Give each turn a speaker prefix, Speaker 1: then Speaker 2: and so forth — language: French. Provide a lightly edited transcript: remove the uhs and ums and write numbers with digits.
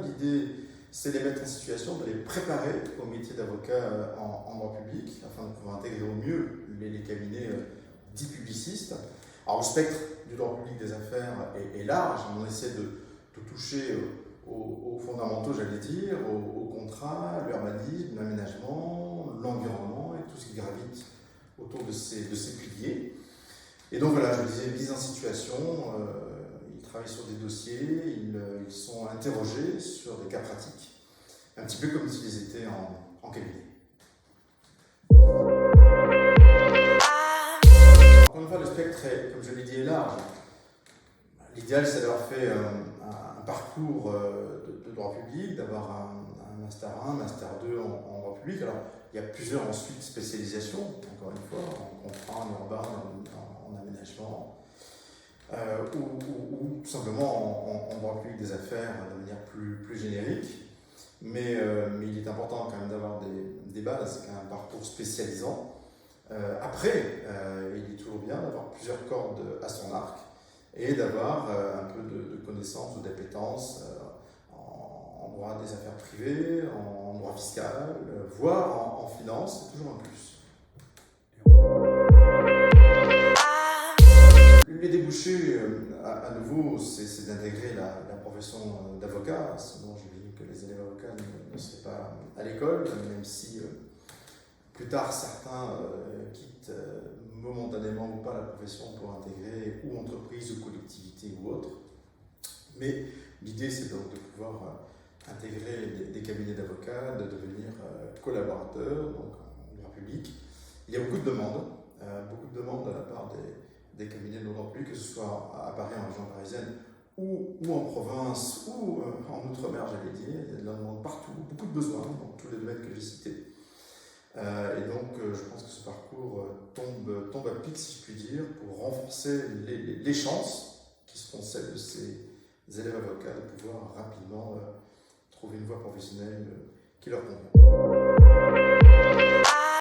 Speaker 1: L'idée, c'est de les mettre en situation, de les préparer au métier d'avocat en droit public, afin de pouvoir intégrer au mieux les cabinets dits publicistes. Alors, le spectre du droit public des affaires est large. On essaie de toucher aux fondamentaux, j'allais dire, au contrat, l'urbanisme, l'aménagement, l'environnement et tout ce qui gravite autour de ces piliers. Et donc voilà, je vous disais, mise en situation, ils travaillent sur des dossiers, ils sont interrogés sur des cas pratiques, un petit peu comme s'ils étaient en cabinet. Encore une fois, le spectre est, comme je l'ai dit, est large. L'idéal, c'est d'avoir fait un parcours de droit public, d'avoir un Master 1, Master 2 en droit public. Alors, il y a plusieurs ensuite spécialisations, encore une fois, en contrat, en urbain, en aménagement, ou tout simplement en droit public des affaires de manière plus générique. Mais il est important quand même d'avoir des bases, un parcours spécialisant. Après, il est toujours bien d'avoir plusieurs cordes à son arc et d'avoir un peu de connaissances ou d'appétence en droit des affaires privées, en droit fiscal, voire en finance, c'est toujours un plus. Les débouchés, à nouveau, c'est d'intégrer la profession d'avocat, sinon je dis que les élèves avocats ne seraient pas à l'école, même si plus tard certains quittent momentanément ou pas la profession pour intégrer ou entreprise ou collectivité ou autre. Mais l'idée, c'est donc de pouvoir intégrer des cabinets d'avocats, de devenir collaborateurs, donc en droit public. Il y a beaucoup de demandes de la part des cabinets de droit public, que ce soit à Paris, en région parisienne, ou en province, ou en outre-mer, j'allais dire. Il y a de la demande partout, beaucoup de besoins dans tous les domaines que j'ai cités. Et donc, je pense que ce parcours tombe à pic, si je puis dire, pour renforcer les chances qui seront celles de ces élèves avocats de pouvoir rapidement trouver une voie professionnelle qui leur convient.